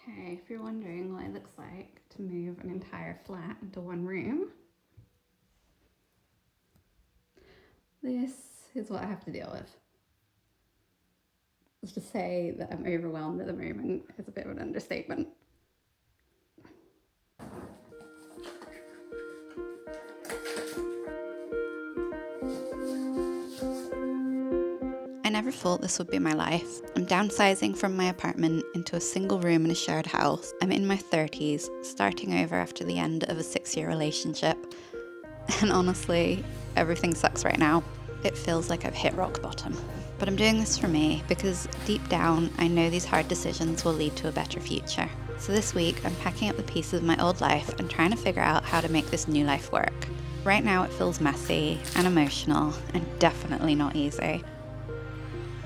Okay, if you're wondering what it looks like to move an entire flat into one room, this is what I have to deal with. Just to say that I'm overwhelmed at the moment is a bit of an understatement. I never thought this would be my life. I'm downsizing from my apartment into a single room in a shared house. I'm in my 30s, starting over after the end of a 6-year relationship. And honestly, everything sucks right now. It feels like I've hit rock bottom. But I'm doing this for me because deep down, I know these hard decisions will lead to a better future. So this week, I'm packing up the pieces of my old life and trying to figure out how to make this new life work. Right now, it feels messy and emotional and definitely not easy.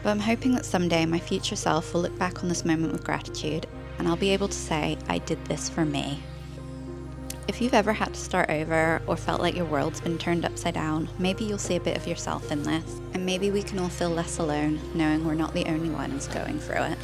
But I'm hoping that someday my future self will look back on this moment with gratitude and I'll be able to say, I did this for me. If you've ever had to start over or felt like your world's been turned upside down, maybe you'll see a bit of yourself in this. And maybe we can all feel less alone, knowing we're not the only ones going through it.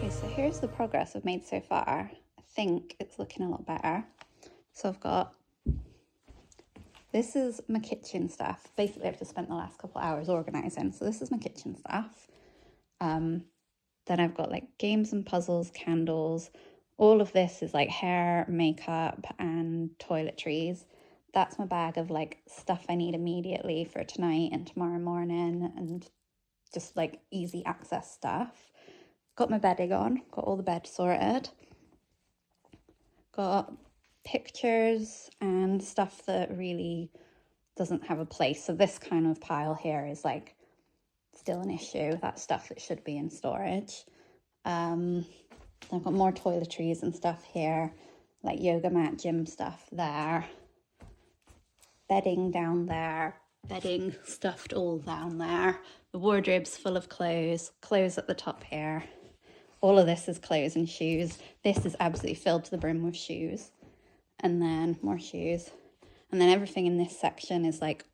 So here's the progress I've made so far. I think it's looking a lot better. So I've got, this is my kitchen stuff. Basically, I've just spent the last couple of hours organising. So this is my kitchen stuff. Then I've got like games and puzzles, candles. All of this is like hair, makeup and toiletries. That's my bag of like stuff I need immediately for tonight and tomorrow morning and just like easy access stuff. Got my bedding on, got all the bed sorted. Got pictures and stuff that really doesn't have a place. So this kind of pile here is like still an issue. That's stuff that should be in storage. I've got more toiletries and stuff here, like yoga mat, gym stuff there. Bedding down there, bedding stuffed all down there. The wardrobe's full of clothes at the top here. All of this is clothes and shoes. This is absolutely filled to the brim with shoes. And then more shoes. And then everything in this section is like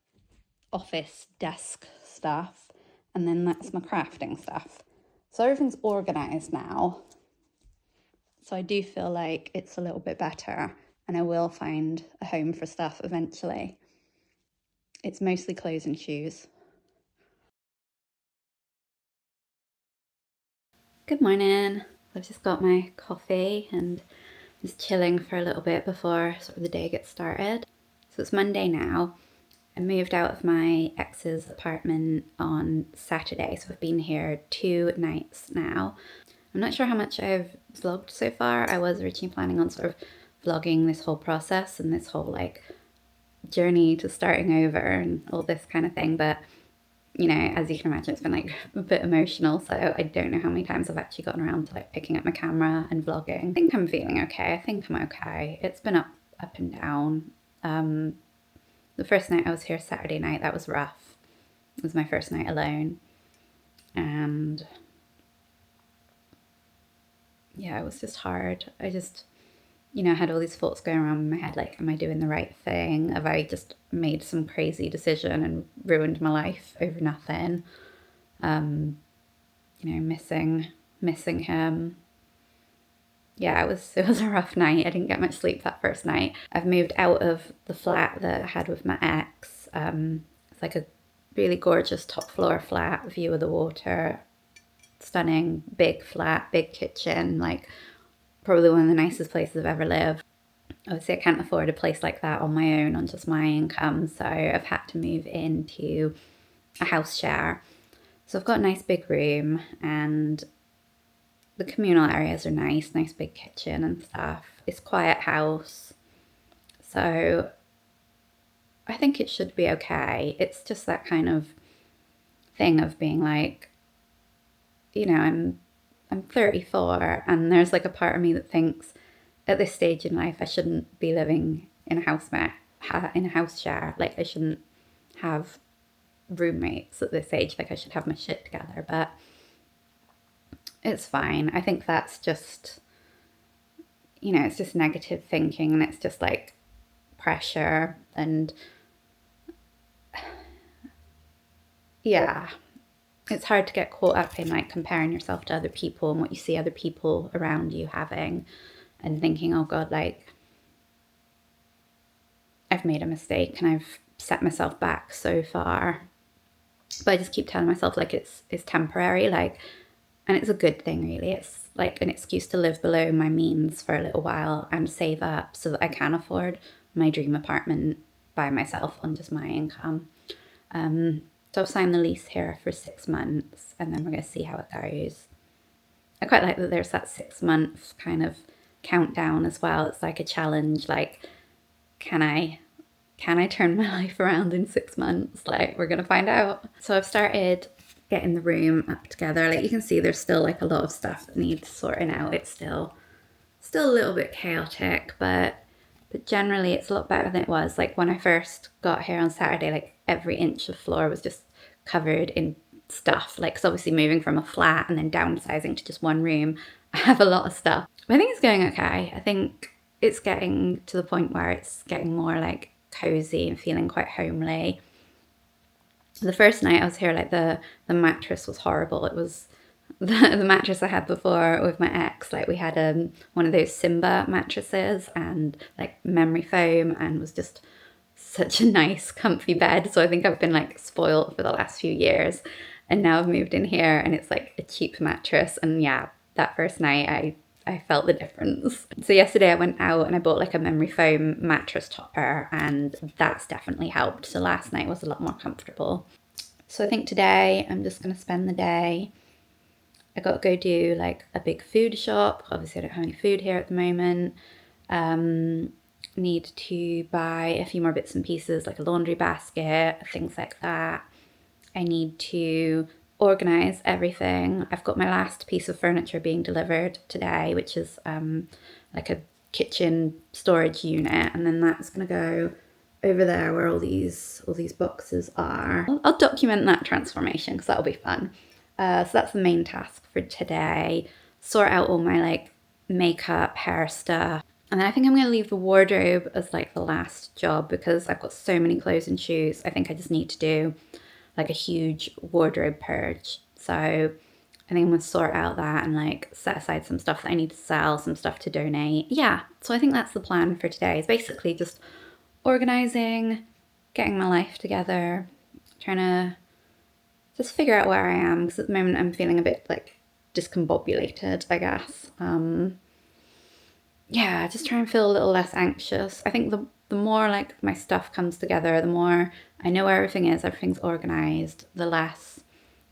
office desk stuff. And then that's my crafting stuff. So everything's organised now. So I do feel like it's a little bit better and I will find a home for stuff eventually. It's mostly clothes and shoes. Good morning. I've just got my coffee and just chilling for a little bit before sort of the day gets started. So it's Monday now. I moved out of my ex's apartment on Saturday, so I've been here 2 nights now. I'm not sure how much I've vlogged so far. I was originally planning on sort of vlogging this whole process and this whole like journey to starting over and all this kind of thing, but you know, as you can imagine, it's been like a bit emotional, so I don't know how many times I've actually gotten around to like picking up my camera and vlogging. I think I'm feeling okay. I think I'm okay. It's been up and down. The first night I was here, Saturday night, that was rough. It was my first night alone. And yeah, it was just hard. I just, you know, I had all these thoughts going around in my head, like, am I doing the right thing? Have I just made some crazy decision and ruined my life over nothing? You know, missing him. Yeah, it was a rough night. I didn't get much sleep that first night. I've moved out of the flat that I had with my ex. It's like a really gorgeous top floor flat, view of the water, stunning, big flat, big kitchen, like probably one of the nicest places I've ever lived. Obviously, I can't afford a place like that on my own, on just my income, so I've had to move into a house share. So I've got a nice big room, and the communal areas are nice big kitchen and stuff. It's a quiet house. So I think it should be okay. It's just that kind of thing of being like, you know, I'm 34, and there's like a part of me that thinks at this stage in life I shouldn't be living in a house share. Like, I shouldn't have roommates at this age. Like, I should have my shit together, but it's fine. I think that's just, you know, it's just negative thinking, and it's just like pressure, and yeah, it's hard to get caught up in like comparing yourself to other people and what you see other people around you having, and thinking, oh God, like, I've made a mistake and I've set myself back so far. But I just keep telling myself like it's temporary, like, and it's a good thing really. It's like an excuse to live below my means for a little while and save up so that I can afford my dream apartment by myself on just my income. So I've signed the lease here for 6 months, and then we're going to see how it goes. I quite like that there's that 6 month kind of countdown as well. It's like a challenge, like, can I turn my life around in 6 months? Like, we're going to find out. So I've started getting the room up together. Like, you can see there's still like a lot of stuff that needs sorting out. It's still a little bit chaotic, but generally it's a lot better than it was. Like, when I first got here on Saturday, like every inch of floor was just covered in stuff. Like, 'cause obviously moving from a flat and then downsizing to just one room, I have a lot of stuff. But I think it's going okay. I think it's getting to the point where it's getting more like cozy and feeling quite homely. The first night I was here, like the mattress was horrible. It was the mattress I had before with my ex. Like, we had one of those Simba mattresses and like memory foam, and was just such a nice comfy bed. So I think I've been like spoiled for the last few years, and now I've moved in here and it's like a cheap mattress. And yeah, that first night I felt the difference. So yesterday I went out and I bought like a memory foam mattress topper, and that's definitely helped. So last night was a lot more comfortable. So I think today I'm just going to spend the day. I got to go do like a big food shop. Obviously I don't have any food here at the moment. Need to buy a few more bits and pieces, like a laundry basket, things like that. I need to organise everything. I've got my last piece of furniture being delivered today, which is like a kitchen storage unit, and then that's going to go over there where all these boxes are. I'll document that transformation because that'll be fun. So that's the main task for today. Sort out all my like makeup, hair stuff. And then I think I'm going to leave the wardrobe as like the last job, because I've got so many clothes and shoes. I think I just need to do like a huge wardrobe purge. So I think I'm going to sort out that and like set aside some stuff that I need to sell, some stuff to donate. Yeah, so I think that's the plan for today. It's basically just organizing, getting my life together, trying to just figure out where I am, because at the moment I'm feeling a bit like discombobulated, I guess. Yeah, just try and feel a little less anxious. I think the more like my stuff comes together, the more I know where everything is, everything's organized, the less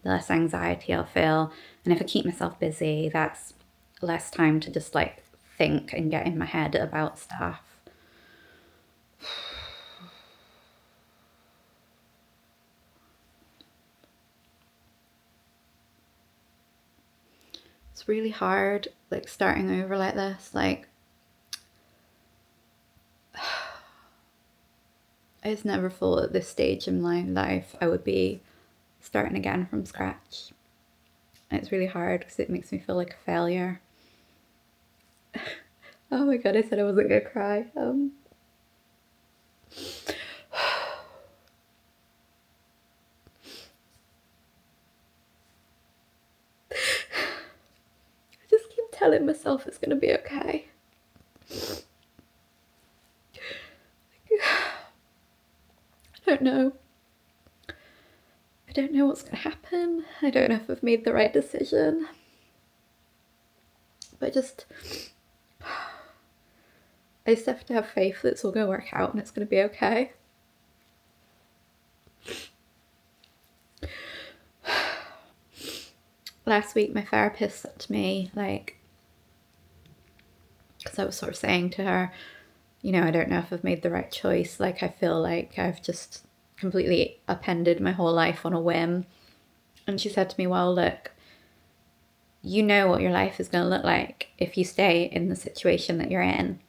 anxiety I'll feel. And if I keep myself busy, that's less time to just like think and get in my head about stuff. It's really hard, like, starting over like this. Like, I just never thought at this stage in my life I would be starting again from scratch. And it's really hard because it makes me feel like a failure. Oh my god, I said I wasn't gonna cry. I just keep telling myself it's gonna be okay. I don't know. I don't know what's gonna happen. I don't know if I've made the right decision. But I just have to have faith that it's all gonna work out and it's gonna be okay. last week my therapist said to me, like, because I was sort of saying to her, you know, I don't know if I've made the right choice. Like, I feel like I've just completely upended my whole life on a whim. And she said to me, well, look, you know what your life is going to look like if you stay in the situation that you're in,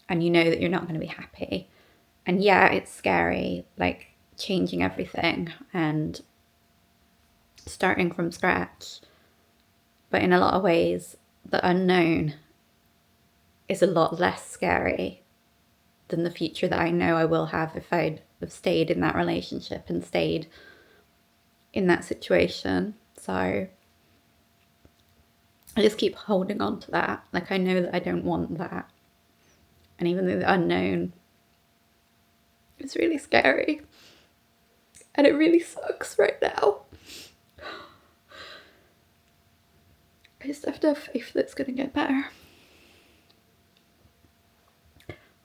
and you know that you're not going to be happy. And yeah, it's scary, like changing everything and starting from scratch. But in a lot of ways, the unknown is a lot less scary than the future that I know I will have if I'd have stayed in that relationship and stayed in that situation. So I just keep holding on to that. Like, I know that I don't want that. And even though the unknown is really scary and it really sucks right now, I just have to have faith that it's going to get better.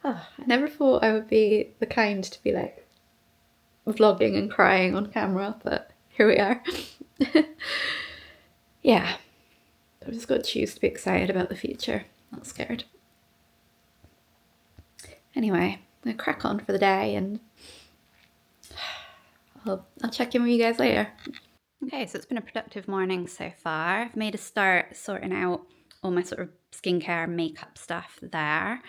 Oh, I never thought I would be the kind to be like vlogging and crying on camera, but here we are. Yeah, I've just got to choose to be excited about the future, not scared. Anyway, I'm going to crack on for the day, and I'll check in with you guys later. Okay, so it's been a productive morning so far. I've made a start sorting out all my sort of skincare makeup stuff there.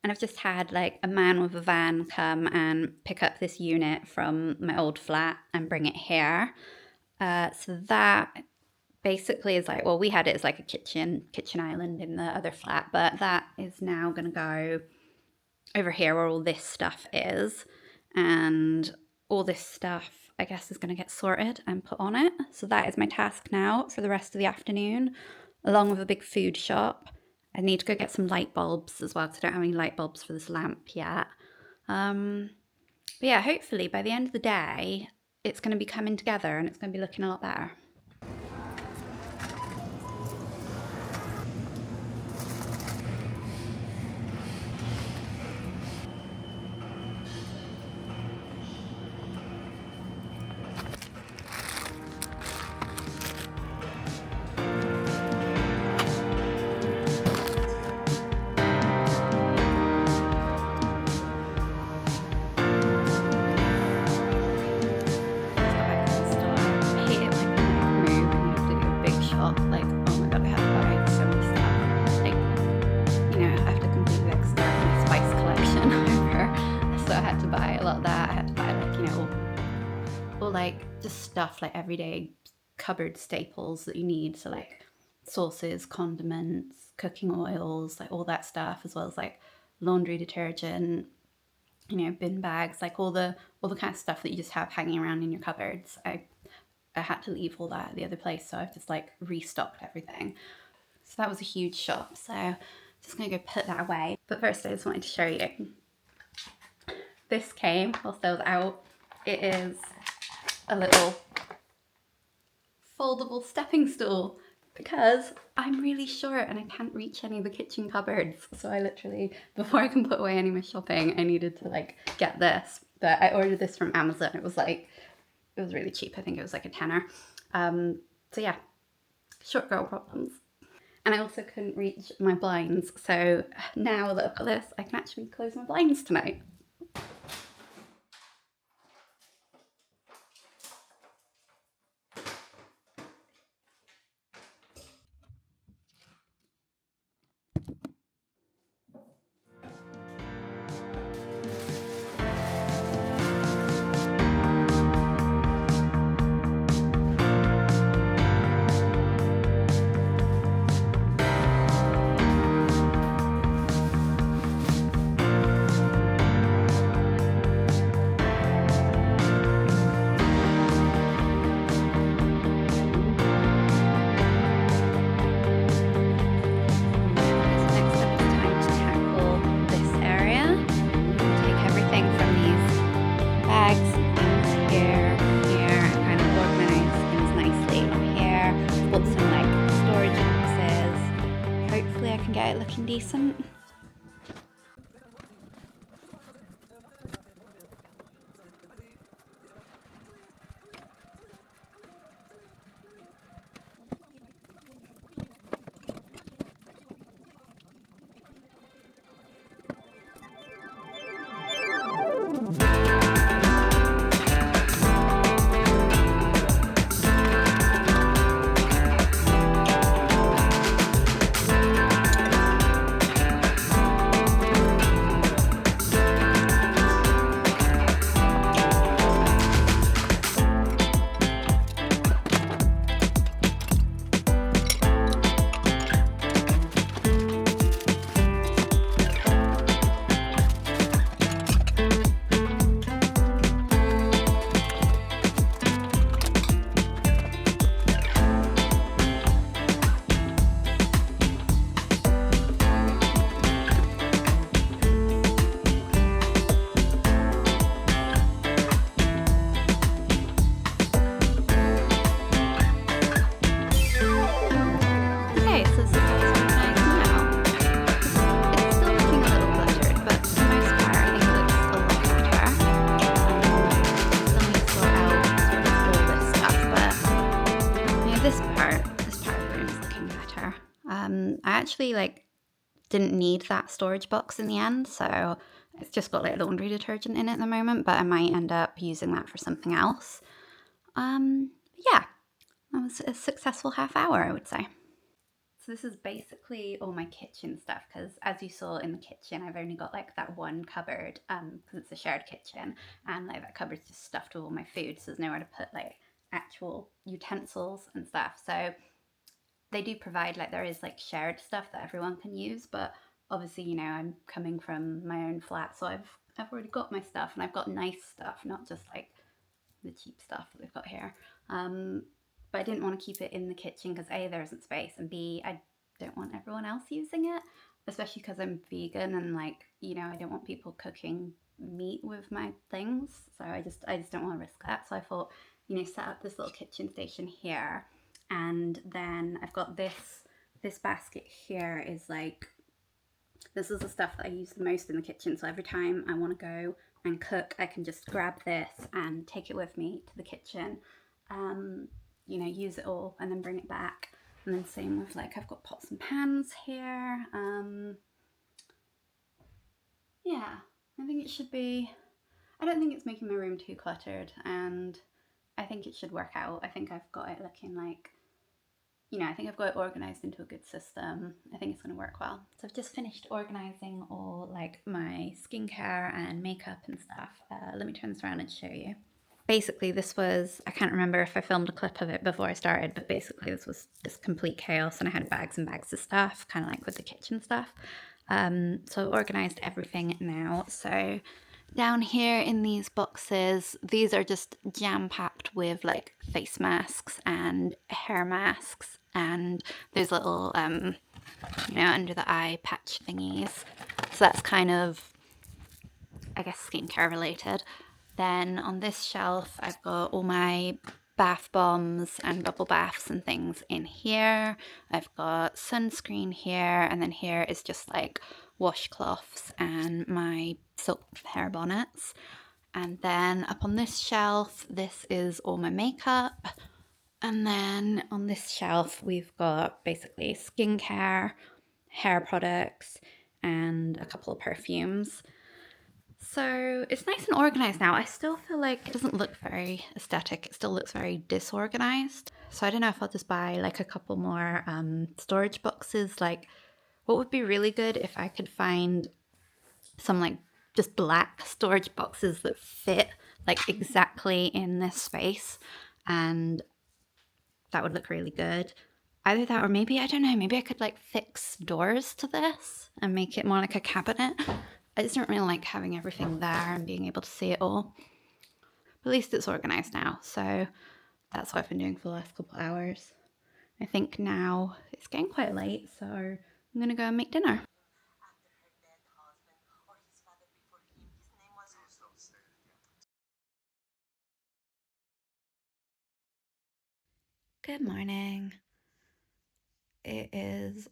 And I've just had like a man with a van come and pick up this unit from my old flat and bring it here. So that basically is like, well, we had it as like a kitchen island in the other flat, but that is now going to go over here where all this stuff is. And all this stuff, I guess, is going to get sorted and put on it. So that is my task now for the rest of the afternoon, along with a big food shop. I need to go get some light bulbs as well, because I don't have any light bulbs for this lamp yet. But yeah, hopefully by the end of the day, it's going to be coming together and it's going to be looking a lot better. Like just stuff like everyday cupboard staples that you need, so like sauces, condiments, cooking oils, like all that stuff, as well as like laundry detergent, you know, bin bags, like all the kind of stuff that you just have hanging around in your cupboards. I had to leave all that at the other place, so I've just like restocked everything. So that was a huge shop, so just gonna go put that away. But first I just wanted to show you, this came whilst I was out. It is a little foldable stepping stool, because I'm really short and I can't reach any of the kitchen cupboards. So I literally, before I can put away any of my shopping, I needed to like get this. But I ordered this from Amazon. It was really cheap. I think it was like a tenner. So yeah, short girl problems. And I also couldn't reach my blinds. So now that I've got this, I can actually close my blinds tonight. Get it looking decent. actually like didn't need that storage box in the end, so it's just got like laundry detergent in it at the moment, but I might end up using that for something else. Yeah, that was a successful half hour, I would say. So this is basically all my kitchen stuff, because as you saw in the kitchen, I've only got like that one cupboard, because it's a shared kitchen, and like that cupboard's just stuffed with all my food, so there's nowhere to put like actual utensils and stuff. So they do provide, like, there is like shared stuff that everyone can use, but obviously, you know, I'm coming from my own flat, so I've already got my stuff, and I've got nice stuff, not just like the cheap stuff that we've got here. But I didn't want to keep it in the kitchen because A, there isn't space, and B, I don't want everyone else using it, especially because I'm vegan, and like, you know, I don't want people cooking meat with my things. So I just don't want to risk that. So I thought, you know, set up this little kitchen station here, and then I've got this basket here is like, this is the stuff that I use the most in the kitchen. So every time I want to go and cook, I can just grab this and take it with me to the kitchen. You know, use it all and then bring it back. And then same with like, I've got pots and pans here. Yeah, I think it should be, I don't think it's making my room too cluttered, and I think it should work out. I think I've got it looking like, you know, I think I've got it organised into a good system. I think it's going to work well. So I've just finished organising all like my skincare and makeup and stuff. Let me turn this around and show you. Basically, this was, I can't remember if I filmed a clip of it before I started, but basically this was just complete chaos, and I had bags and bags of stuff, kind of like with the kitchen stuff. So I've organised everything now. So down here in these boxes, these are just jam-packed with like face masks and hair masks and those little, you know, under the eye patch thingies. So that's kind of, I guess, skincare related. Then on this shelf, I've got all my bath bombs and bubble baths and things in here. I've got sunscreen here, and then here is just like washcloths and my silk hair bonnets. And then up on this shelf, this is all my makeup. And then on this shelf, we've got basically skincare, hair products, and a couple of perfumes. So it's nice and organized now. I still feel like it doesn't look very aesthetic. It still looks very disorganized. So I don't know if I'll just buy like a couple more storage boxes. Like, what would be really good if I could find some like just black storage boxes that fit like exactly in this space, and that would look really good. Either that, or maybe, I don't know, maybe I could like fix doors to this and make it more like a cabinet. I just don't really like having everything there and being able to see it all. But at least it's organized now, so that's what I've been doing for the last couple hours. I think now it's getting quite late, so I'm gonna go and make dinner. Good morning. It is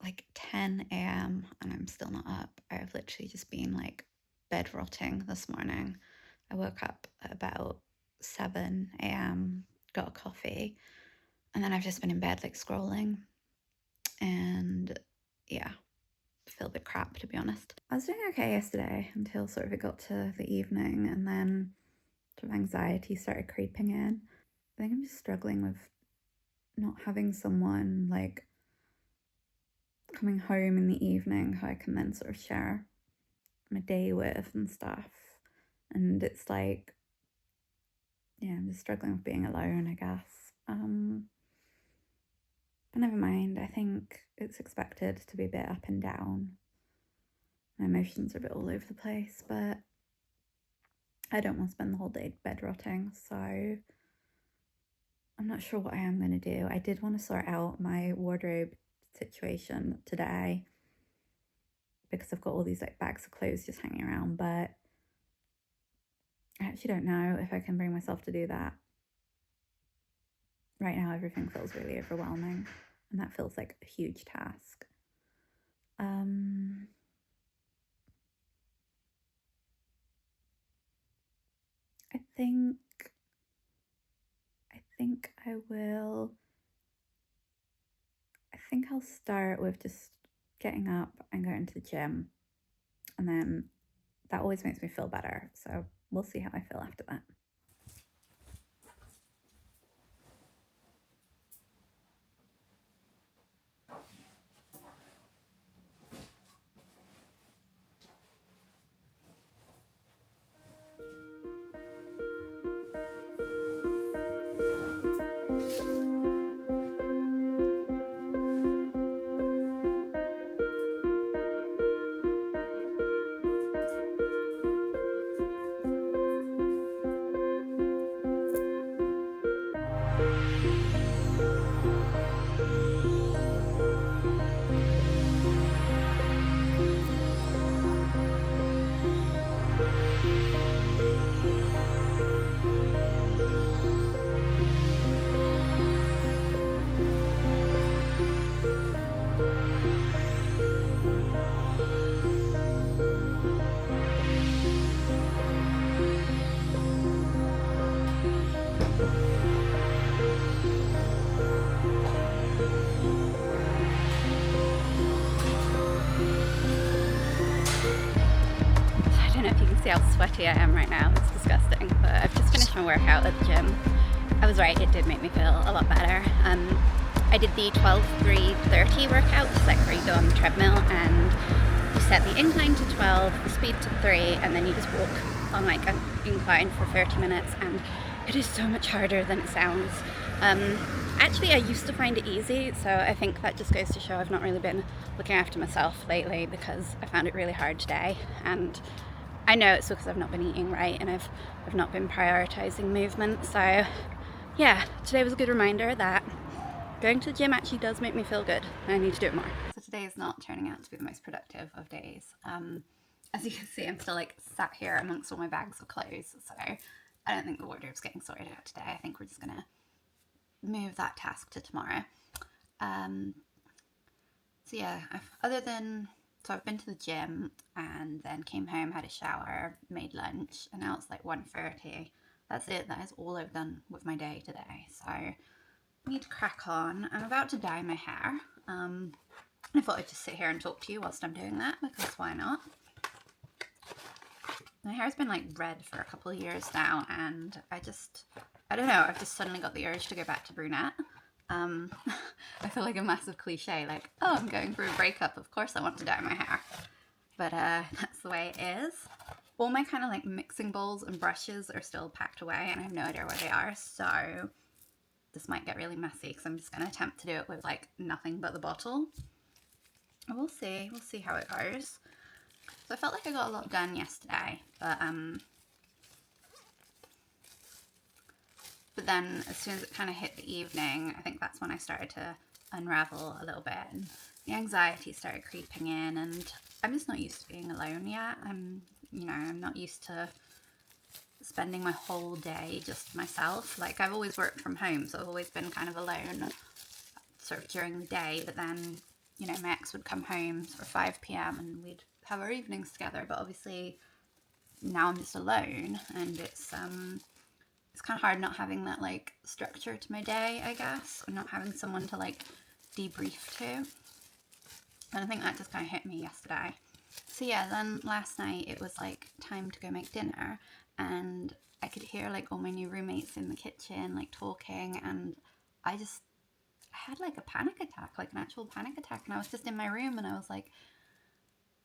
like 10 a.m. and I'm still not up. I've literally just been like bed rotting this morning. I woke up at about 7 a.m., got a coffee, and then I've just been in bed like scrolling. And yeah, I feel a bit crap, to be honest. I was doing okay yesterday until sort of it got to the evening, and then sort of anxiety started creeping in. I think I'm just struggling with not having someone like coming home in the evening who I can then sort of share my day with and stuff. And it's like, yeah, I'm just struggling with being alone, I guess. But never mind, I think it's expected to be a bit up and down. My emotions are a bit all over the place, but I don't want to spend the whole day bed rotting, so I'm not sure what I am going to do. I did want to sort out my wardrobe situation today because I've got all these like bags of clothes just hanging around, but I actually don't know if I can bring myself to do that. Right now, everything feels really overwhelming, and that feels like a huge task. I think I will. I think I'll start with just getting up and going to the gym, and then that always makes me feel better. So we'll see how I feel after that. I don't know if you can see how sweaty I am right now. It's disgusting, but I've just finished my workout at the gym. I was right, it did make me feel a lot better. I did the 12-3-30 workout, just like where you go on the treadmill and you set the incline to 12, the speed to 3, and then you just walk on like an incline for 30 minutes, and it is so much harder than it sounds. Actually, I used to find it easy, so I think that just goes to show I've not really been looking after myself lately, because I found it really hard today, and I know it's because I've not been eating right and I've not been prioritizing movement. So yeah, today was a good reminder that going to the gym actually does make me feel good and I need to do it more. So today is not turning out to be the most productive of days. As you can see, I'm still like sat here amongst all my bags of clothes, so I don't think the wardrobe's getting sorted out today. I think we're just gonna move that task to tomorrow. So yeah, I've been to the gym and then came home, had a shower, made lunch, and now it's like 1:30. That's it. That is all I've done with my day today. So I need to crack on. I'm about to dye my hair. I thought I'd just sit here and talk to you whilst I'm doing that, because why not? My hair's been like red for a couple of years now, and I don't know, I've just suddenly got the urge to go back to brunette. I feel like a massive cliche, like, oh, I'm going through a breakup, of course I want to dye my hair. But that's the way it is. All my kind of like mixing bowls and brushes are still packed away, and I have no idea where they are, so this might get really messy because I'm just going to attempt to do it with like nothing but the bottle. We'll see how it goes. So I felt like I got a lot done yesterday, but then as soon as it kind of hit the evening, I think that's when I started to unravel a little bit, and the anxiety started creeping in, and I'm just not used to being alone yet. I'm not used to spending my whole day just myself. Like, I've always worked from home, so I've always been kind of alone sort of during the day, but then, my ex would come home sort of 5 p.m. and we'd have our evenings together, but obviously now I'm just alone, and it's kind of hard not having that like structure to my day, I guess, or not having someone to like debrief to. And I think that just kind of hit me yesterday. So yeah, then last night it was like time to go make dinner, and I could hear like all my new roommates in the kitchen like talking, and I had like a panic attack, like an actual panic attack, and I was just in my room, and I was like,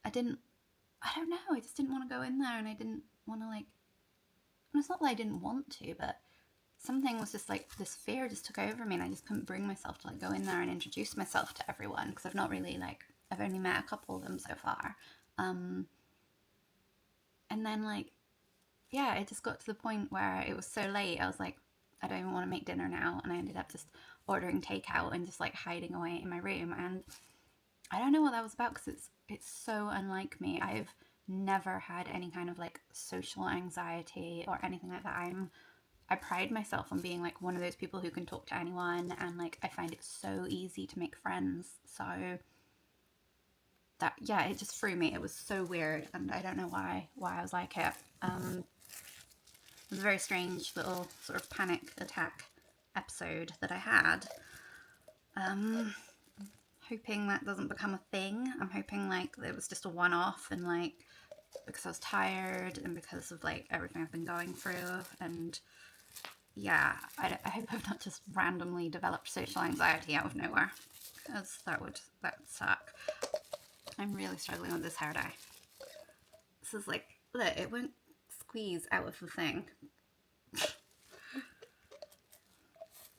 I don't know, I just didn't want to go in there, and I didn't want to like, and it's not that I didn't want to, but something was just like, this fear just took over me, and I just couldn't bring myself to like go in there and introduce myself to everyone, because I've only met a couple of them so far. And then like, yeah, it just got to the point where it was so late, I was like, I don't even want to make dinner now, and I ended up just ordering takeout and just like hiding away in my room. And I don't know what that was about, because it's so unlike me. I've never had any kind of like social anxiety or anything like that. I pride myself on being like one of those people who can talk to anyone, and like I find it so easy to make friends. So that, yeah, it just threw me. It was so weird, and I don't know why I was like it. It was a very strange little sort of panic attack episode that I had. hoping that doesn't become a thing. I'm hoping like it was just a one-off, and like because I was tired and because of like everything I've been going through, and yeah, I hope I've not just randomly developed social anxiety out of nowhere, because that would suck. I'm really struggling with this hair dye. This is like, look, it won't squeeze out of the thing.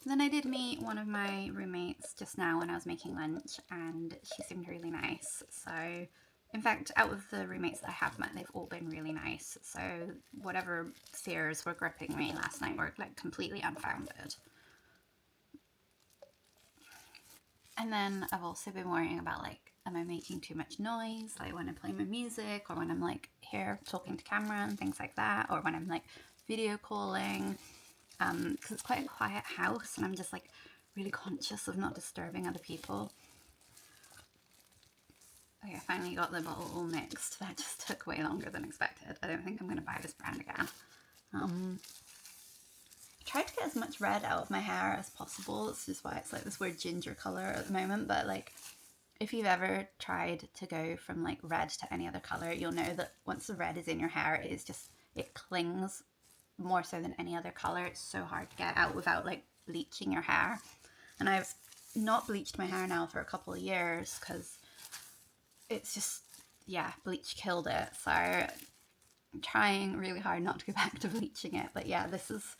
Then I did meet one of my roommates just now when I was making lunch, and she seemed really nice. So, in fact, out of the roommates that I have met, they've all been really nice. So whatever fears were gripping me last night were like completely unfounded. And then I've also been worrying about like, am I making too much noise? Like when I play my music, or when I'm like here talking to camera and things like that, or when I'm like video calling. Because it's quite a quiet house, and I'm just like really conscious of not disturbing other people. Okay, I finally got the bottle all mixed. That just took way longer than expected. I don't think I'm going to buy this brand again. I tried to get as much red out of my hair as possible. It's just why it's like this weird ginger color at the moment. But like, if you've ever tried to go from like red to any other color, you'll know that once the red is in your hair, it clings more so than any other color. It's so hard to get out without like bleaching your hair. And I've not bleached my hair now for a couple of years because it's just, yeah, bleach killed it. So I'm trying really hard not to go back to bleaching it. But yeah, this is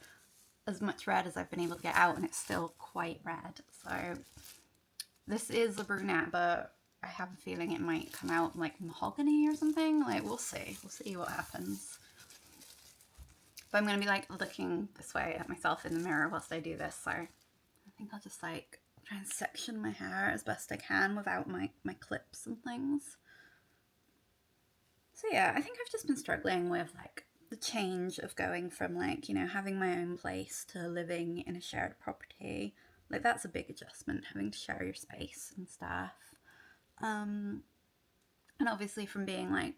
as much red as I've been able to get out, and it's still quite red. So this is a brunette, but I have a feeling it might come out like mahogany or something. Like, we'll see what happens. But I'm going to be like looking this way at myself in the mirror whilst I do this, so I think I'll just like try and section my hair as best I can without my clips and things. So yeah, I think I've just been struggling with like the change of going from like, you know, having my own place to living in a shared property. Like that's a big adjustment, having to share your space and stuff. And obviously from being like,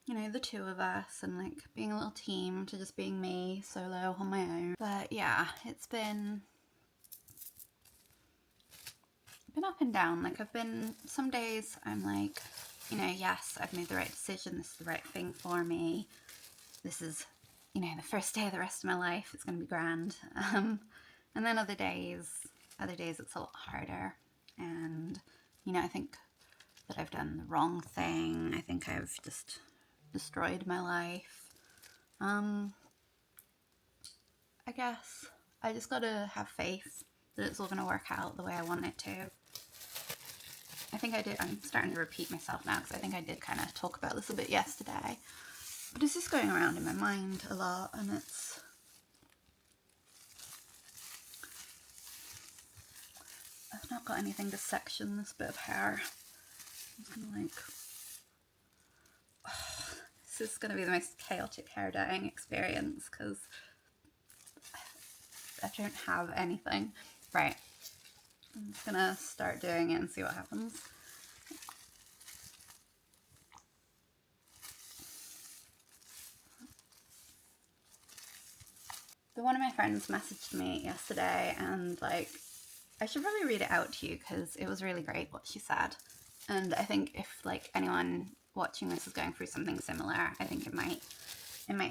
you know, the two of us and like being a little team to just being me solo on my own. But yeah, it's been up and down. Like some days I'm like, you know, yes, I've made the right decision. This is the right thing for me. This is, you know, the first day of the rest of my life. It's going to be grand. And then other days it's a lot harder. And, you know, I think that I've done the wrong thing. I think I've just destroyed my life. I guess I just gotta have faith that it's all gonna work out the way I want it to. I think I did. I'm starting to repeat myself now because I think I did kind of talk about this a bit yesterday, but it's just going around in my mind a lot, and I've not got anything to section this bit of hair. I'm like, this is going to be the most chaotic hair dyeing experience because I don't have anything. Right, I'm just going to start doing it and see what happens. So one of my friends messaged me yesterday, and like, I should probably read it out to you because it was really great what she said. And I think if like anyone watching this is going through something similar, I think it might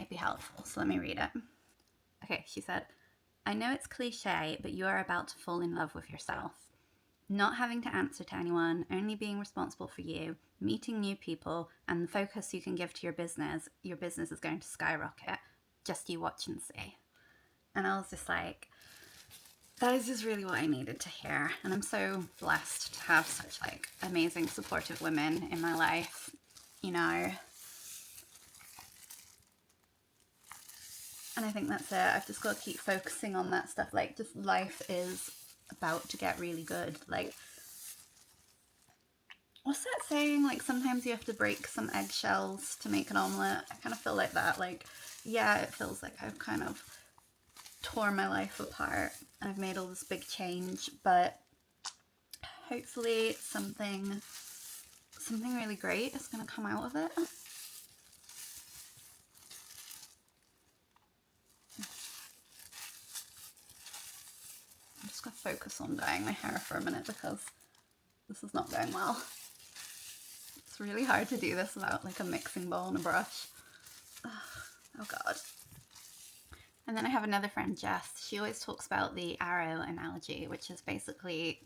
be helpful. So let me read it. Okay, she said, I know it's cliche, but you are about to fall in love with yourself. Not having to answer to anyone, only being responsible for you, meeting new people, and the focus you can give to your business is going to skyrocket. Just you watch and see. And I was just like, that is just really what I needed to hear. And I'm so blessed to have such like amazing supportive women in my life, you know. And I think that's it. I've just got to keep focusing on that stuff. Like, just life is about to get really good. Like, what's that saying? Like, sometimes you have to break some eggshells to make an omelette. I kind of feel like that. Like, yeah, it feels like I've kind of tore my life apart. I've made all this big change, but hopefully something really great is going to come out of it. I'm just going to focus on dyeing my hair for a minute because This is not going well. It's really hard to do this without like a mixing bowl and a brush. Oh God. And then I have another friend, Jess. She always talks about the arrow analogy, which is basically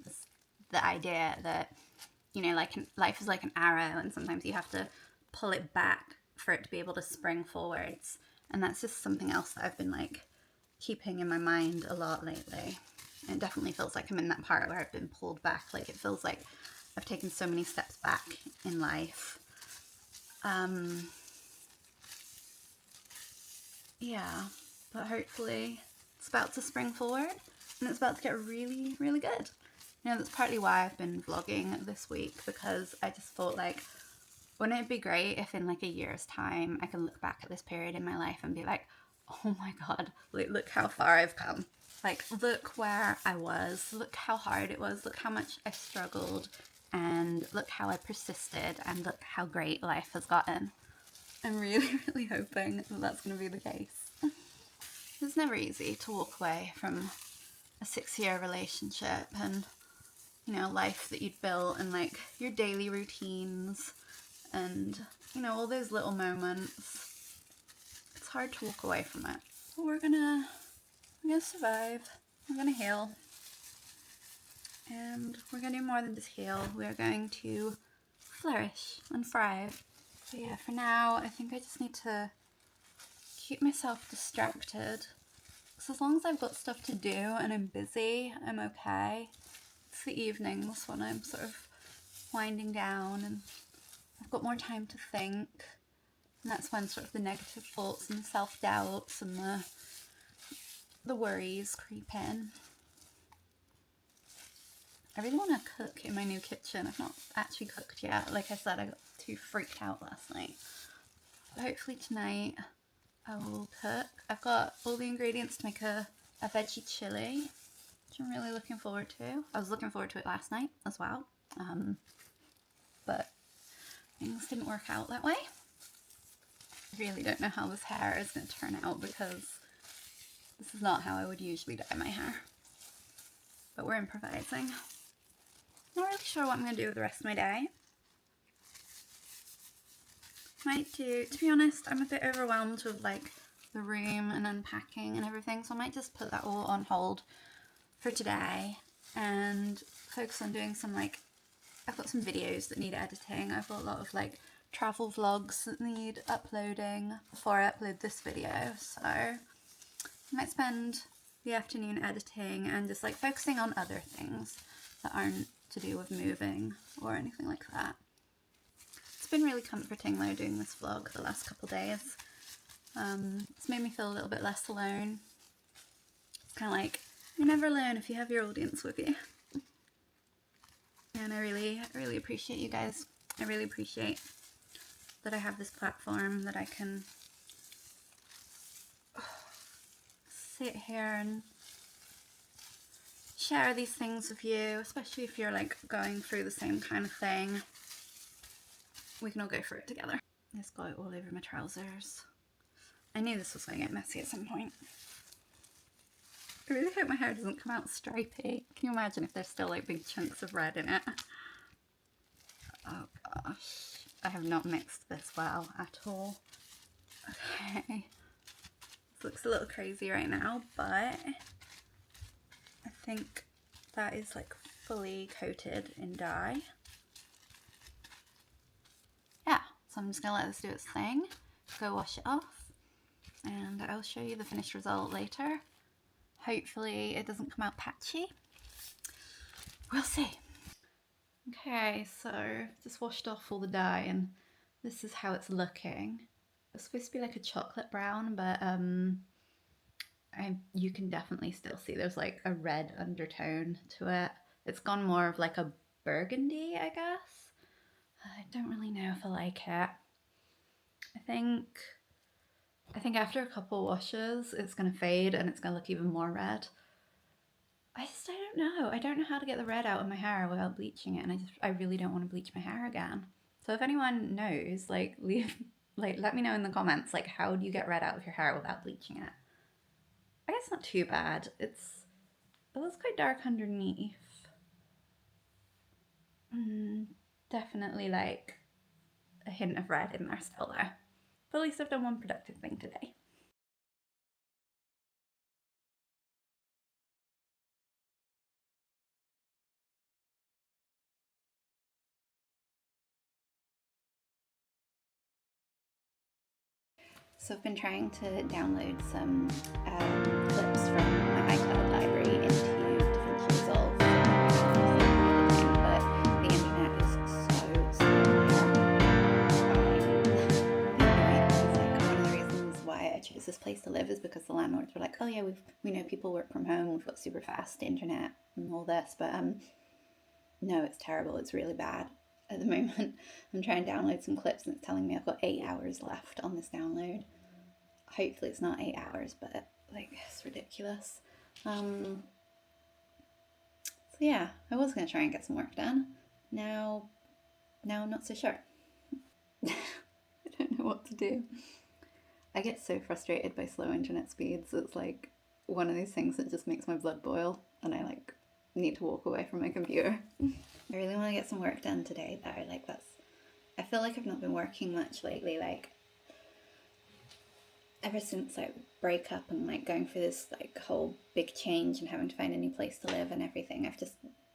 the idea that, you know, like life is like an arrow, and sometimes you have to pull it back for it to be able to spring forwards. And that's just something else that I've been like keeping in my mind a lot lately. And it definitely feels like I'm in that part where I've been pulled back. Like it feels like I've taken so many steps back in life. Yeah, but hopefully it's about to spring forward and it's about to get really, really good. You know, that's partly why I've been vlogging this week, because I just thought like, wouldn't it be great if in like a year's time I can look back at this period in my life and be like, oh my God, look how far I've come. Like, look where I was, look how hard it was, look how much I struggled, and look how I persisted, and look how great life has gotten. I'm really, really hoping that that's going to be the case. It's never easy to walk away from a 6-year relationship and, you know, life that you'd built and like your daily routines and, you know, all those little moments. It's hard to walk away from it. But we're gonna survive. We're gonna heal. And we're gonna do more than just heal. We're going to flourish and thrive. But yeah, for now, I think I just need to keep myself distracted. Because as long as I've got stuff to do and I'm busy, I'm okay. It's the evenings when I'm sort of winding down and I've got more time to think. And that's when sort of the negative thoughts and self-doubts and the worries creep in. I really want to cook in my new kitchen. I've not actually cooked yet. Like I said, I got too freaked out last night. But hopefully tonight I will cook. I've got all the ingredients to make a veggie chili, which I'm really looking forward to. I was looking forward to it last night as well. But things didn't work out that way. I really don't know how this hair is going to turn out, because this is not how I would usually dye my hair. But we're improvising. Not really sure what I'm going to do with the rest of my day. Might do, to be honest, I'm a bit overwhelmed with like the room and unpacking and everything, so I might just put that all on hold for today and focus on doing some like, I've got some videos that need editing. I've got a lot of like travel vlogs that need uploading before I upload this video, so I might spend the afternoon editing and just like focusing on other things that aren't to do with moving or anything like that. It's been really comforting though doing this vlog the last couple days. It's made me feel a little bit less alone. It's kind of like, you're never alone if you have your audience with you. And I really appreciate you guys. I really appreciate that I have this platform that I can sit here and share these things with you, especially if you're like going through the same kind of thing. We can all go through it together. It's got it all over my trousers. I knew this was going to get messy at some point. I really hope my hair doesn't come out stripy. Can you imagine if there's still like big chunks of red in it? Oh gosh, I have not mixed this well at all. Okay, this looks a little crazy right now, but I think that is like fully coated in dye. Yeah, so I'm just gonna let this do its thing, go wash it off, and I'll show you the finished result later. Hopefully it doesn't come out patchy. We'll see. Okay, so just washed off all the dye and this is how it's looking. It's supposed to be like a chocolate brown, but you can definitely still see there's like a red undertone to it. It's gone more of like a burgundy, I guess. I don't really know if I like it. I think after a couple washes it's gonna fade and it's gonna look even more red. I don't know. I don't know how to get the red out of my hair without bleaching it, and I really don't want to bleach my hair again. So if anyone knows, like let me know in the comments, like how do you get red out of your hair without bleaching it? I guess not too bad. It looks quite dark underneath. Definitely like a hint of red in there still though. But at least I've done one productive thing today. So I've been trying to download some clips from my iCloud library into DaVinci Resolve for editing, but the internet is so slow here. One of the reasons why I chose this place to live is because the landlords were like, "Oh yeah, we know people work from home. We've got super fast internet and all this," but no, it's terrible. It's really bad at the moment. I'm trying to download some clips and it's telling me I've got 8 hours left on this download. Hopefully it's not 8 hours, but like it's ridiculous. So yeah, I was gonna try and get some work done. Now I'm not so sure. I don't know what to do. I get so frustrated by slow internet speeds. It's like one of these things that just makes my blood boil, and I like need to walk away from my computer. I really want to get some work done today, though. Like that's, I feel like I've not been working much lately. Like ever since like breakup and like going through this like whole big change and having to find a new place to live and everything, I've just,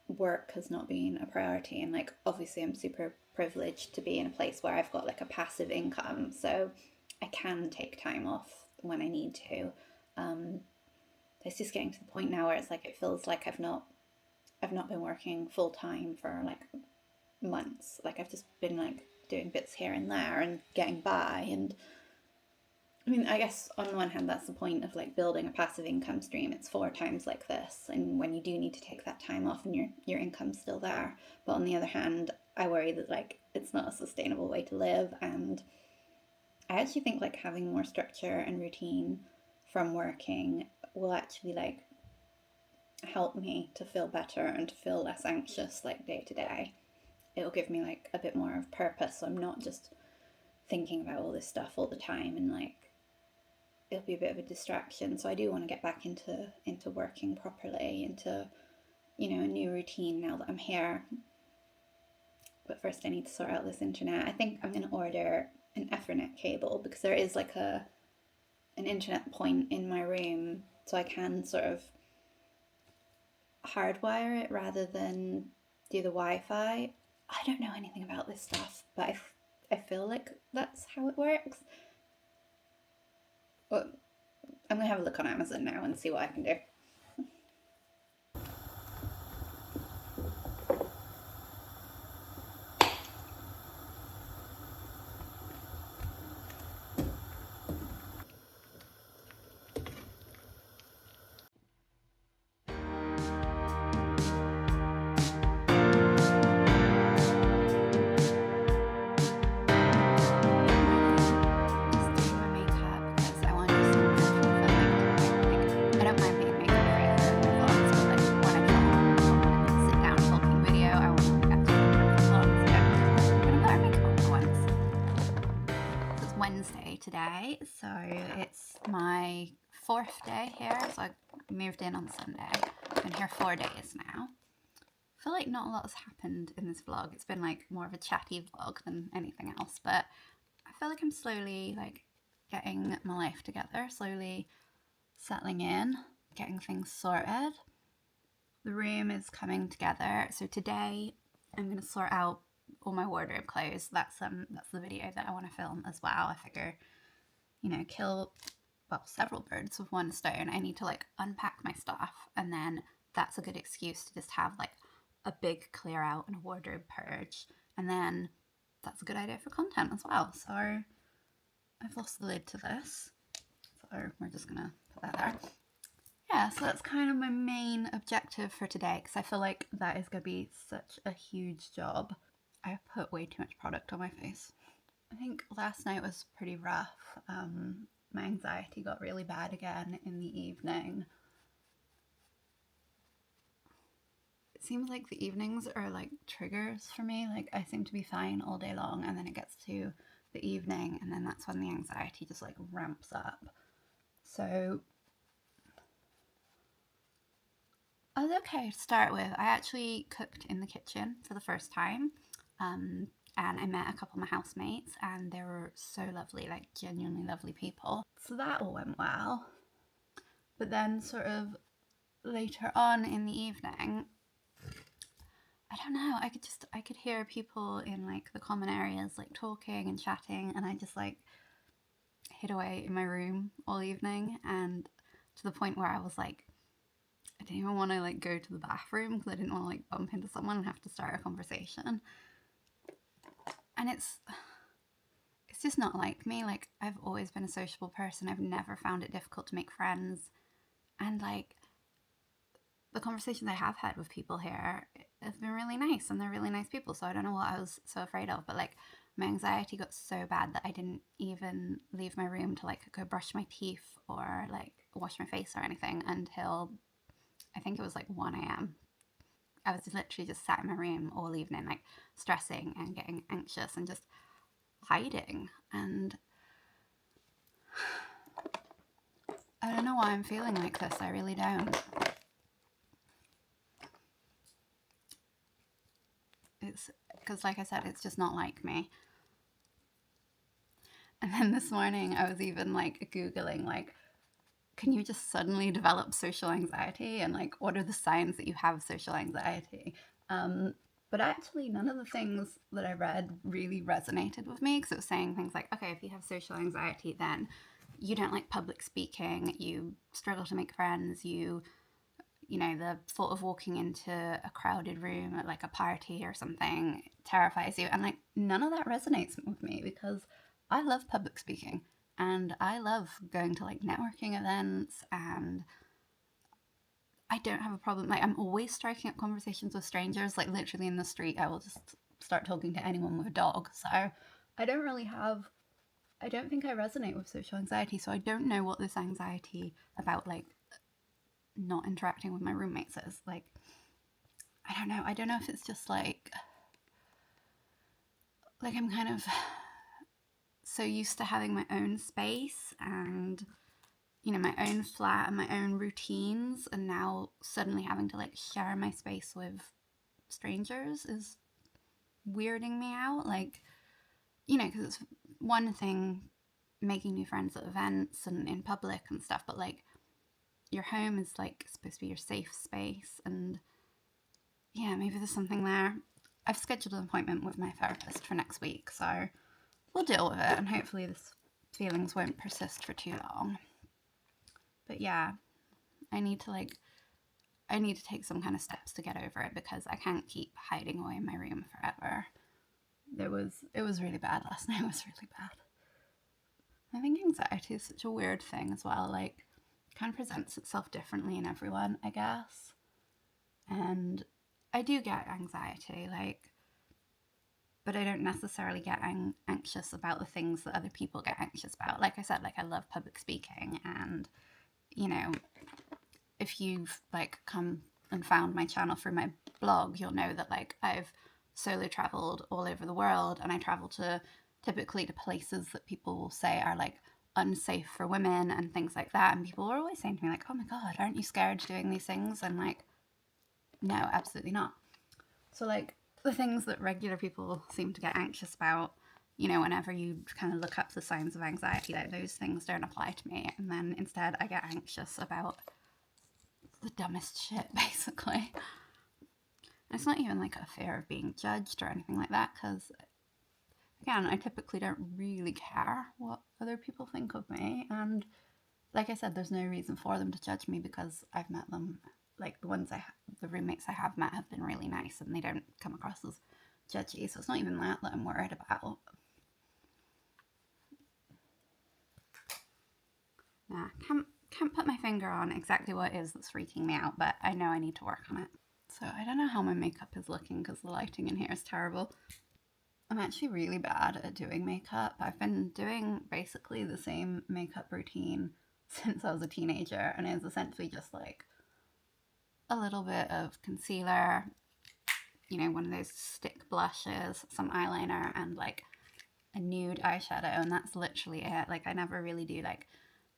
work has not been a priority. And like obviously I'm super privileged to be in a place where I've got like a passive income, so I can take time off when I need to. It's just getting to the point now where it's like it feels like I've not been working full time for like months. Like I've just been like doing bits here and there and getting by. And I mean, I guess on the one hand, that's the point of like building a passive income stream. It's for times like this, and when you do need to take that time off and your income's still there. But on the other hand, I worry that like it's not a sustainable way to live, and I actually think like having more structure and routine from working will actually like help me to feel better and to feel less anxious like day to day. It'll give me like a bit more of purpose, so I'm not just thinking about all this stuff all the time, and like it'll be a bit of a distraction. So I do want to get back into working properly, into a new routine now that I'm here. But first I need to sort out this internet. I think I'm going to order an Ethernet cable because there is like an internet point in my room, so I can sort of hardwire it rather than do the Wi-Fi. I don't know anything about this stuff, but I feel like that's how it works. Well, I'm gonna have a look on Amazon now and see what I can do. Wednesday today, so it's my 4th day here. So I moved in on Sunday. I've been here 4 days now. I feel like not a lot has happened in this vlog. It's been like more of a chatty vlog than anything else, but I feel like I'm slowly like getting my life together, slowly settling in, getting things sorted. The room is coming together. So today I'm going to sort out all my wardrobe clothes. That's the video that I want to film as well. I figure, kill several birds with one stone. I need to like unpack my stuff, and then that's a good excuse to just have like a big clear out and a wardrobe purge, and then that's a good idea for content as well. So I've lost the lid to this, so we're just gonna put that there. Yeah, so that's kind of my main objective for today, because I feel like that is going to be such a huge job. I put way too much product on my face. I think last night was pretty rough. My anxiety got really bad again in the evening. It seems like the evenings are like triggers for me. Like I seem to be fine all day long, and then it gets to the evening, and then that's when the anxiety just like ramps up. So I was okay to start with. I actually cooked in the kitchen for the first time. And I met a couple of my housemates, and they were so lovely, like genuinely lovely people. So that all went well. But then, sort of later on in the evening, I don't know, I could hear people in like the common areas like talking and chatting, and I just like hid away in my room all evening, and to the point where I was like, I didn't even want to like go to the bathroom because I didn't want to like bump into someone and have to start a conversation. And it's just not like me. Like, I've always been a sociable person. I've never found it difficult to make friends. And like the conversations I have had with people here have been really nice, and they're really nice people. So I don't know what I was so afraid of, but like my anxiety got so bad that I didn't even leave my room to like go brush my teeth or like wash my face or anything until I think it was like 1 a.m. I was literally just sat in my room all evening, like stressing and getting anxious and just hiding. And I don't know why I'm feeling like this. I really don't. It's because, like I said, it's just not like me. And then this morning, I was even like Googling, like, can you just suddenly develop social anxiety? And like, what are the signs that you have social anxiety? But actually, none of the things that I read really resonated with me, because it was saying things like, okay, if you have social anxiety, then you don't like public speaking, you struggle to make friends, you know, the thought of walking into a crowded room at like a party or something terrifies you. And like, none of that resonates with me because I love public speaking and I love going to like networking events, and I don't have a problem. Like, I'm always striking up conversations with strangers, like literally in the street. I will just start talking to anyone with a dog. So I don't really have, I don't think I resonate with social anxiety. So I don't know what this anxiety about like not interacting with my roommates is. Like, I don't know. I don't know if it's just like I'm kind of so used to having my own space and, you know, my own flat and my own routines, and now suddenly having to like share my space with strangers is weirding me out. Like, you know, because it's one thing making new friends at events and in public and stuff, but like your home is like supposed to be your safe space. And yeah, maybe there's something there. I've scheduled an appointment with my therapist for next week, so we'll deal with it, and hopefully this feelings won't persist for too long. But yeah, I need to like I need to take some kind of steps to get over it, because I can't keep hiding away in my room forever. It was really bad last night. It was really bad. I think anxiety is such a weird thing as well. Like, it kind of presents itself differently in everyone, I guess. And I do get anxiety, like, but I don't necessarily get anxious about the things that other people get anxious about. Like I said, like, I love public speaking, and you know, if you've like come and found my channel through my blog, you'll know that like I've solo traveled all over the world, and I travel to typically to places that people will say are like unsafe for women and things like that. And people are always saying to me like, "Oh my god, aren't you scared doing these things?" And like, no, absolutely not. So like the things that regular people seem to get anxious about, you know, whenever you kind of look up the signs of anxiety, like those things don't apply to me. And then instead I get anxious about the dumbest shit, basically. And it's not even like a fear of being judged or anything like that, because again, I typically don't really care what other people think of me. And like I said, there's no reason for them to judge me because I've met them. Like the roommates I have met have been really nice, and they don't come across as judgy. So it's not even that I'm worried about. Nah, can't put my finger on exactly what it is that's freaking me out, but I know I need to work on it. So I don't know how my makeup is looking because the lighting in here is terrible. I'm actually really bad at doing makeup. I've been doing basically the same makeup routine since I was a teenager, and it's essentially just like a little bit of concealer, you know, one of those stick blushes, some eyeliner, and like a nude eyeshadow, and that's literally it. Like, I never really do like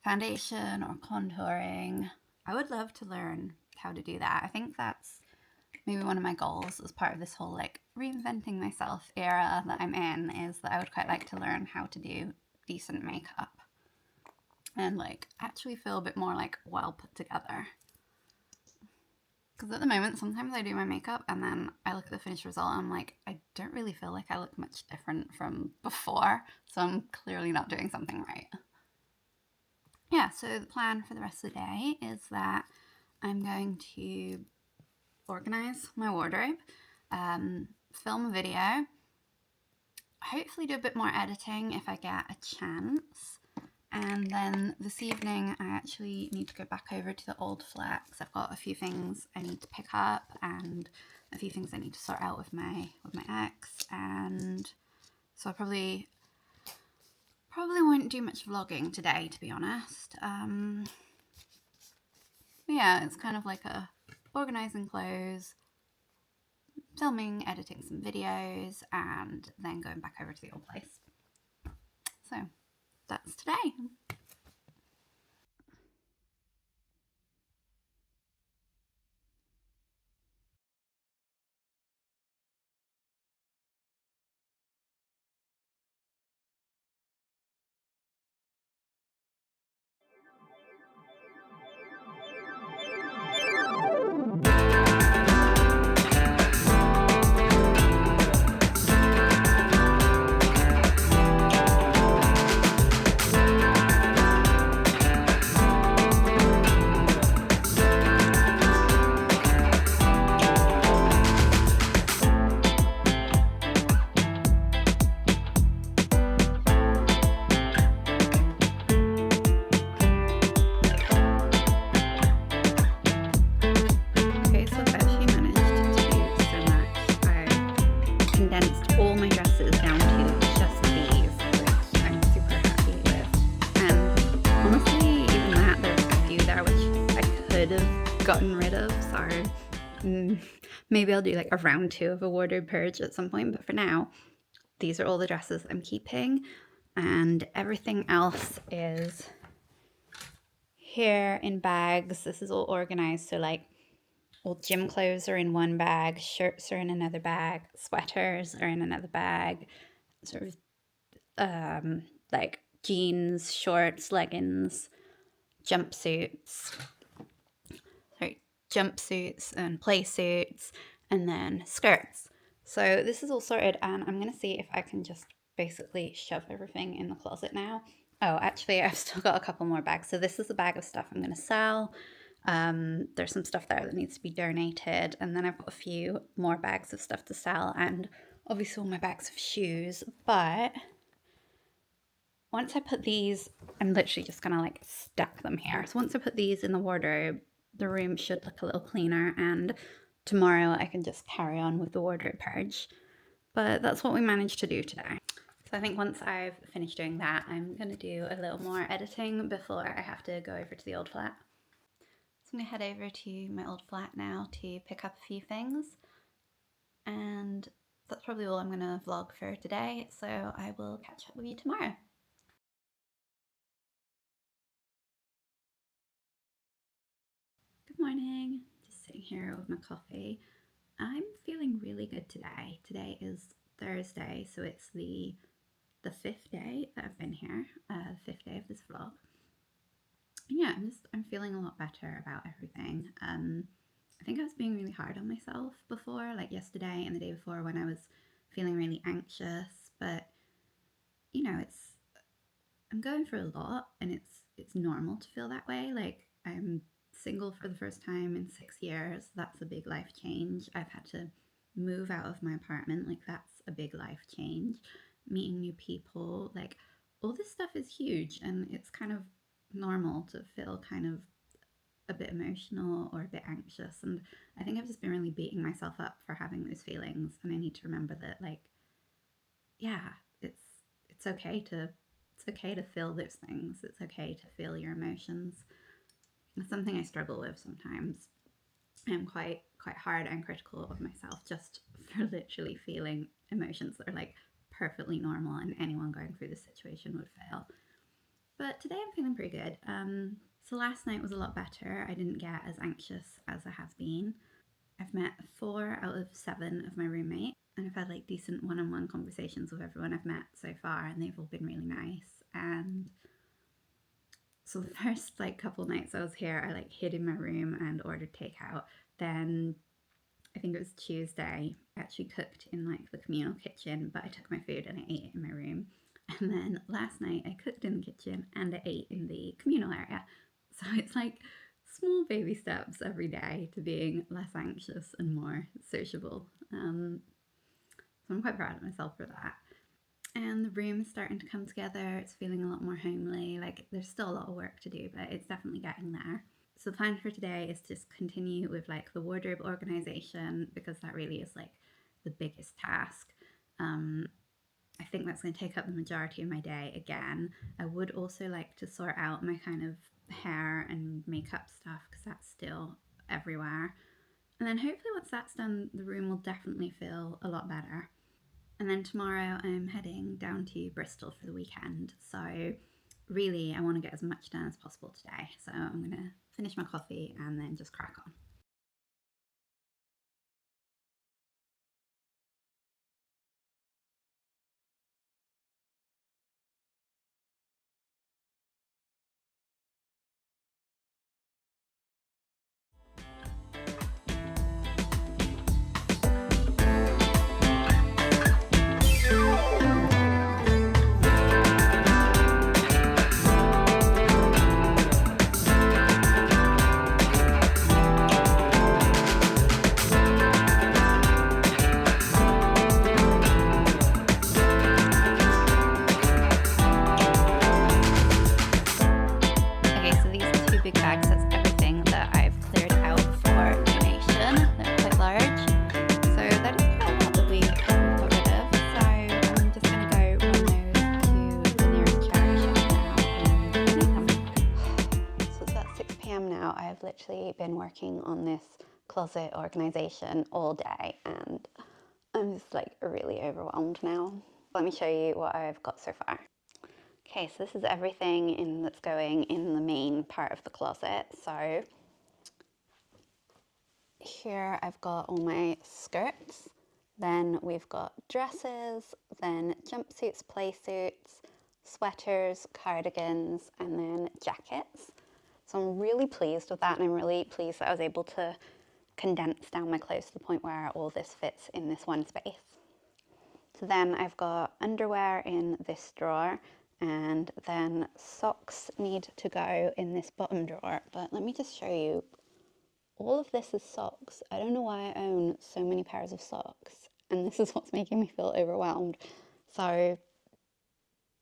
foundation or contouring. I would love to learn how to do that. I think that's maybe one of my goals as part of this whole like reinventing myself era that I'm in, is that I would quite like to learn how to do decent makeup and like actually feel a bit more like well put together. Because at the moment, sometimes I do my makeup and then I look at the finished result and I'm like, I don't really feel like I look much different from before, so I'm clearly not doing something right. Yeah, so the plan for the rest of the day is that I'm going to organise my wardrobe, film a video, hopefully do a bit more editing if I get a chance. And then this evening I actually need to go back over to the old flat because I've got a few things I need to pick up and a few things I need to sort out with my ex, and so I probably won't do much vlogging today, to be honest. Yeah, it's kind of like a organising clothes, filming, editing some videos, and then going back over to the old place. So that's today. Gotten rid of, so maybe I'll do like a round 2 of a wardrobe purge at some point, but for now these are all the dresses I'm keeping, and everything else is here in bags. This is all organized, so like all gym clothes are in one bag, shirts are in another bag, sweaters are in another bag, sort of like jeans, shorts, leggings, jumpsuits and play suits, and then skirts. So this is all sorted, and I'm gonna see if I can just basically shove everything in the closet now. Oh, actually, I've still got a couple more bags. So this is a bag of stuff I'm gonna sell. There's some stuff there that needs to be donated, and then I've got a few more bags of stuff to sell, and obviously all my bags of shoes. But once I put these, I'm literally just gonna like stack them here. So once I put these in the wardrobe, the room should look a little cleaner, and tomorrow I can just carry on with the wardrobe purge. But that's what we managed to do today. So I think once I've finished doing that, I'm going to do a little more editing before I have to go over to the old flat. So I'm going to head over to my old flat now to pick up a few things, and that's probably all I'm going to vlog for today, so I will catch up with you tomorrow. Good morning. Just sitting here with my coffee. I'm feeling really good today. Today is Thursday, so it's the 5th day that I've been here, the 5th day of this vlog. And yeah, I'm feeling a lot better about everything. I think I was being really hard on myself before, like yesterday and the day before, when I was feeling really anxious. But you know, I'm going through a lot, and it's normal to feel that way. Like, I'm single for the first time in 6 years. That's a big life change. I've had to move out of my apartment. Like, that's a big life change. Meeting new people, like, all this stuff is huge, and it's kind of normal to feel kind of a bit emotional or a bit anxious. And I think I've just been really beating myself up for having those feelings, and I need to remember that, like, yeah, it's okay to feel those things. It's okay to feel your emotions. It's something I struggle with sometimes. I'm quite hard and critical of myself just for literally feeling emotions that are like perfectly normal, and anyone going through this situation would fail. But today I'm feeling pretty good. So last night was a lot better. I didn't get as anxious as I have been. I've met 4 out of 7 of my roommates, and I've had like decent one-on-one conversations with everyone I've met so far, and they've all been really nice. And so the first like couple nights I was here, I like hid in my room and ordered takeout. Then I think it was Tuesday, I actually cooked in like the communal kitchen, but I took my food and I ate it in my room. And then last night I cooked in the kitchen and I ate in the communal area. So it's like small baby steps every day to being less anxious and more sociable. So I'm quite proud of myself for that. And the room is starting to come together. It's feeling a lot more homely. Like there's still a lot of work to do, but it's definitely getting there. So the plan for today is to just continue with like the wardrobe organization, because that really is like the biggest task. I think that's going to take up the majority of my day again. I would also like to sort out my kind of hair and makeup stuff, because that's still everywhere. And then hopefully once that's done, the room will definitely feel a lot better. And then tomorrow I'm heading down to Bristol for the weekend. So really I want to get as much done as possible today. So I'm going to finish my coffee and then just crack on. Okay, so these are 2 big bags. That's everything that I've cleared out for donation. They're quite large. So that is quite a lot that we've got rid of. So I'm just going to go run those to the nearest charity shop now and donate them. So it's at 6 p.m. now. I've literally been working on this closet organization all day and I'm just like really overwhelmed now. Let me show you what I've got so far. Okay, so this is everything that's going in the main part of the closet. So here I've got all my skirts, then we've got dresses, then jumpsuits, playsuits, sweaters, cardigans, and then jackets. So I'm really pleased with that, and I'm really pleased that I was able to condense down my clothes to the point where all this fits in this one space. So then I've got underwear in this drawer, and then socks need to go in this bottom drawer. But let me just show you. All of this is socks. I don't know why I own so many pairs of socks, and this is what's making me feel overwhelmed. So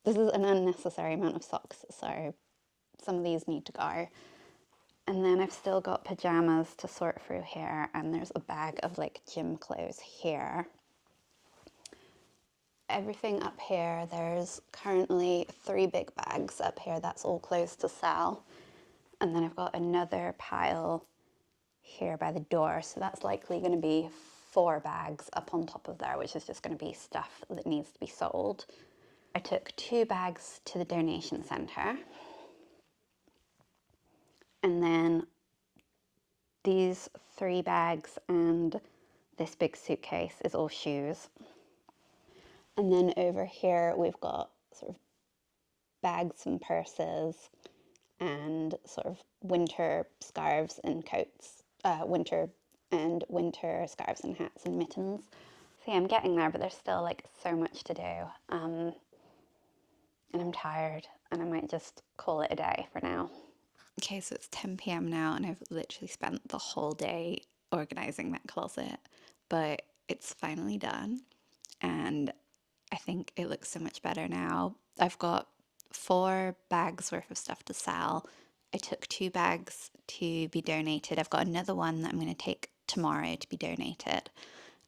this is an unnecessary amount of socks, so some of these need to go. And then I've still got pajamas to sort through here, and there's a bag of like gym clothes here. Everything up here, there's currently 3 big bags up here. That's all clothes to sell. And then I've got another pile here by the door. So that's likely going to be 4 bags up on top of there, which is just going to be stuff that needs to be sold. I took 2 bags to the donation centre. And then these 3 bags and this big suitcase is all shoes. And then over here we've got sort of bags and purses and sort of winter scarves and coats, winter scarves and hats and mittens. So yeah, I'm getting there, but there's still like so much to do. And I'm tired and I might just call it a day for now. Okay, so it's 10 p.m. now and I've literally spent the whole day organizing that closet, but it's finally done and I think it looks so much better now. I've got 4 bags worth of stuff to sell. I took 2 bags to be donated. I've got another one that I'm going to take tomorrow to be donated.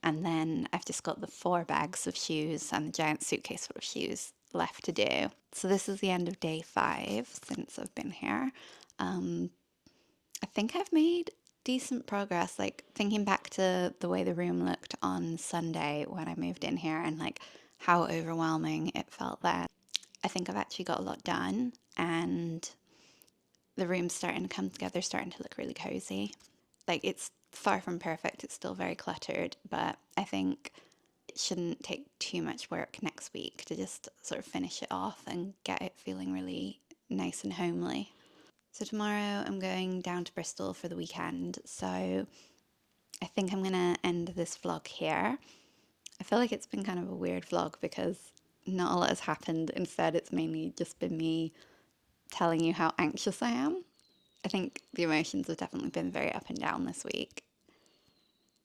And then I've just got the 4 bags of shoes and the giant suitcase full of shoes left to do. So this is the end of day 5 since I've been here. I think I've made decent progress, like thinking back to the way the room looked on Sunday when I moved in here and like how overwhelming it felt then. I think I've actually got a lot done and the room's starting to come together, starting to look really cozy. Like, it's far from perfect, it's still very cluttered, but I think it shouldn't take too much work next week to just sort of finish it off and get it feeling really nice and homely. So tomorrow I'm going down to Bristol for the weekend, so I think I'm gonna end this vlog here. I feel like it's been kind of a weird vlog because not a lot has happened. Instead, it's mainly just been me telling you how anxious I am. I think the emotions have definitely been very up and down this week.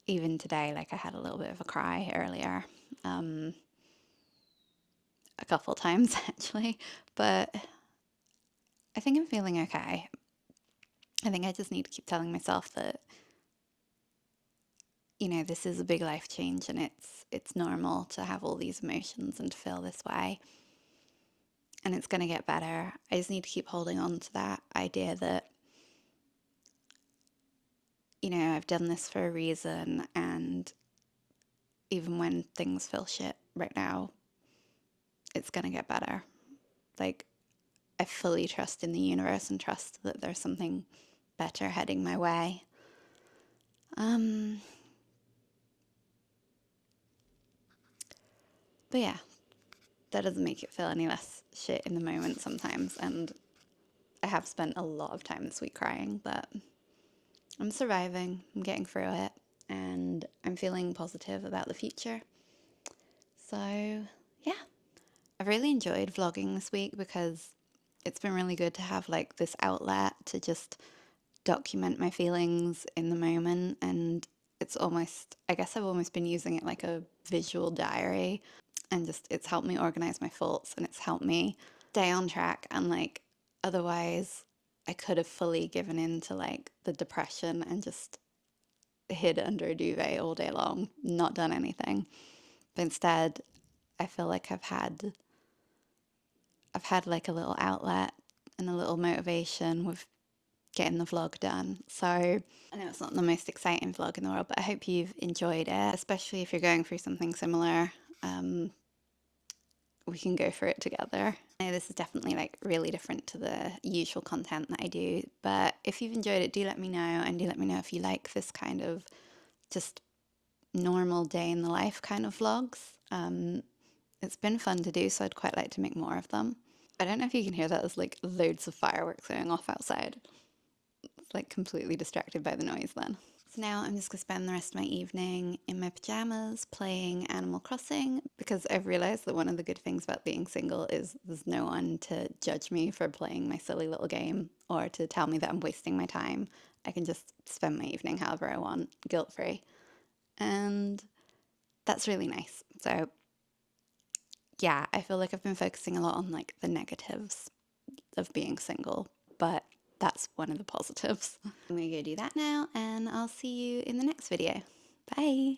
Even today, like I had a little bit of a cry earlier, a couple times actually, but I think I'm feeling okay. I think I just need to keep telling myself that, you know, this is a big life change and it's normal to have all these emotions and to feel this way. And it's going to get better. I just need to keep holding on to that idea that, you know, I've done this for a reason, and even when things feel shit right now, it's going to get better. Like, I fully trust in the universe and trust that there's something better heading my way. But yeah, that doesn't make it feel any less shit in the moment sometimes. And I have spent a lot of time this week crying, but I'm surviving, I'm getting through it, and I'm feeling positive about the future. So, yeah, I've really enjoyed vlogging this week because it's been really good to have like this outlet to just document my feelings in the moment. And it's almost, I guess I've almost been using it like a visual diary, and just it's helped me organize my thoughts and it's helped me stay on track. And like, otherwise, I could have fully given in to like the depression and just hid under a duvet all day long, not done anything. But instead, I feel like I've had like a little outlet and a little motivation with getting the vlog done. So I know it's not the most exciting vlog in the world, but I hope you've enjoyed it, especially if you're going through something similar. We can go through it together. I know this is definitely like really different to the usual content that I do, but if you've enjoyed it, do let me know, and do let me know if you like this kind of just normal day in the life kind of vlogs. It's been fun to do, so I'd quite like to make more of them. I don't know if you can hear that. There's like loads of fireworks going off outside. It's like completely distracted by the noise then. So now I'm just going to spend the rest of my evening in my pajamas playing Animal Crossing, because I've realised that one of the good things about being single is there's no one to judge me for playing my silly little game or to tell me that I'm wasting my time. I can just spend my evening however I want, guilt-free. And that's really nice. So yeah, I feel like I've been focusing a lot on like the negatives of being single, but that's one of the positives. I'm gonna go do that now, and I'll see you in the next video. Bye.